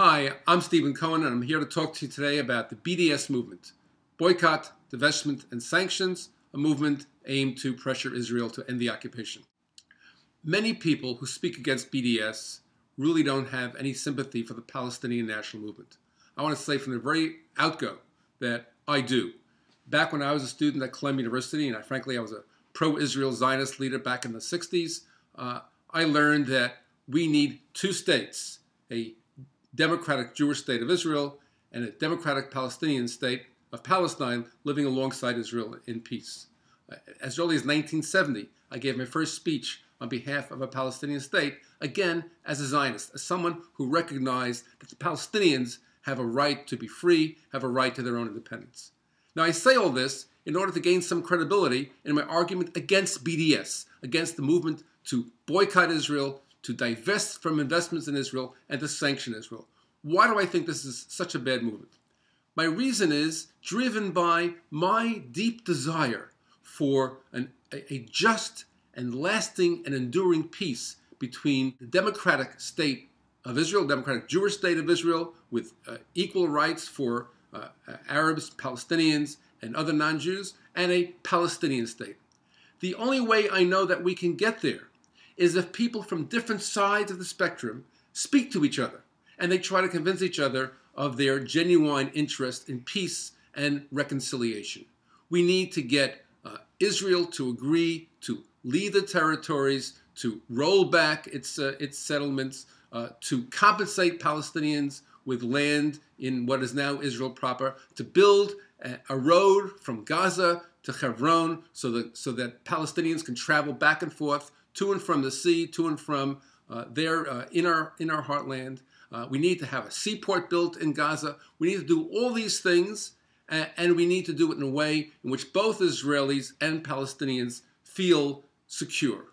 Hi, I'm Stephen Cohen, and I'm here to talk to you today about the BDS movement, boycott, divestment, and sanctions, a movement aimed to pressure Israel to end the occupation. Many people who speak against BDS really don't have any sympathy for the Palestinian national movement. I want to say from the very outgo that I do. Back when I was a student at Columbia University, and frankly I was a pro-Israel Zionist leader back in the 60s, I learned that we need two states, a democratic Jewish state of Israel and a democratic Palestinian state of Palestine living alongside Israel in peace. As early as 1970, I gave my first speech on behalf of a Palestinian state, again as a Zionist, as someone who recognized that the Palestinians have a right to be free, have a right to their own independence. Now I say all this in order to gain some credibility in my argument against BDS, against the movement to boycott Israel, to divest from investments in Israel, and to sanction Israel. Why do I think this is such a bad movement? My reason is driven by my deep desire for a just and lasting and enduring peace between the democratic state of Israel, democratic Jewish state of Israel, with equal rights for Arabs, Palestinians, and other non-Jews, and a Palestinian state. The only way I know that we can get there is if people from different sides of the spectrum speak to each other and they try to convince each other of their genuine interest in peace and reconciliation. We need to get Israel to agree to leave the territories, to roll back its settlements, to compensate Palestinians with land in what is now Israel proper, to build a road from Gaza to Hebron so that Palestinians can travel back and forth to and from the sea, to and from in our heartland. We need to have a seaport built in Gaza. We need to do all these things, and we need to do it in a way in which both Israelis and Palestinians feel secure.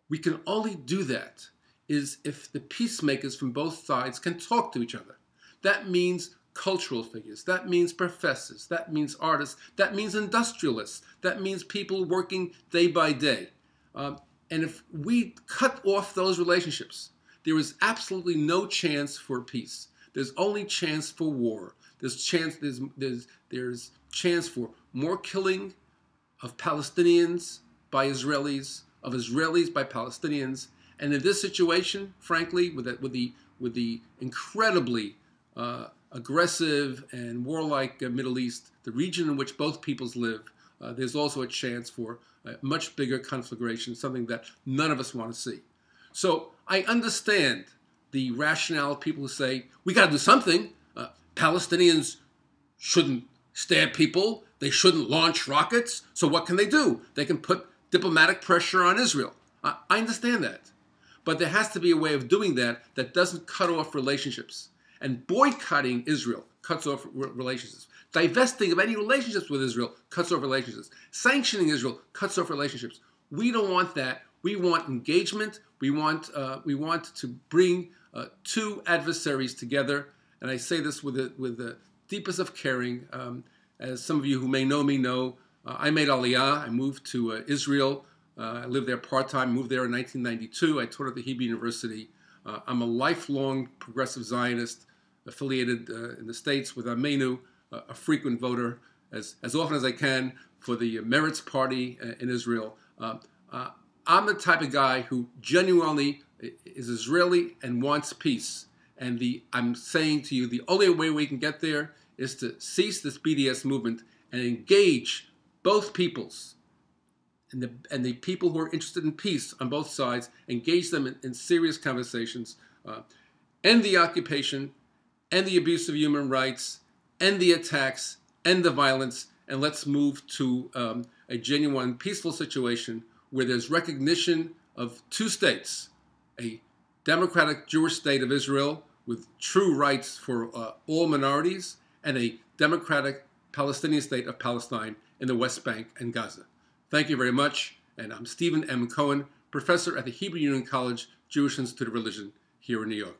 We can only do that if the peacemakers from both sides can talk to each other. That means cultural figures, that means professors, that means artists, that means industrialists, that means people working day by day. And if we cut off those relationships, there is absolutely no chance for peace. There's only chance for war. There's chance for more killing of Palestinians by Israelis, of Israelis by Palestinians. And in this situation, frankly, with the incredibly aggressive and warlike Middle East, the region in which both peoples live, there's also a chance for a much bigger conflagration, something that none of us want to see. So I understand the rationale of people who say, we got to do something. Palestinians shouldn't stab people. They shouldn't launch rockets. So what can they do? They can put diplomatic pressure on Israel. I understand that. But there has to be a way of doing that that doesn't cut off relationships. And boycotting Israel cuts off relationships. Divesting of any relationships with Israel cuts off relationships. Sanctioning Israel cuts off relationships. We don't want that. We want engagement. We want to bring two adversaries together. And I say this with the deepest of caring. As some of you who may know me know, I made Aliyah. I moved to Israel. I lived there part-time, moved there in 1992. I taught at the Hebrew University. I'm a lifelong progressive Zionist affiliated in the States with Amenu, a frequent voter, as often as I can, for the Meretz party in Israel. I'm the type of guy who genuinely is Israeli and wants peace. And I'm saying to you, the only way we can get there is to cease this BDS movement and engage both peoples and the people who are interested in peace on both sides, engage them in serious conversations, end the occupation, end the abuse of human rights, end the attacks, end the violence, and let's move to a genuine peaceful situation where there's recognition of two states, a democratic Jewish state of Israel with true rights for all minorities, and a democratic Palestinian state of Palestine in the West Bank and Gaza. Thank you very much, and I'm Stephen M. Cohen, professor at the Hebrew Union College Jewish Institute of Religion here in New York.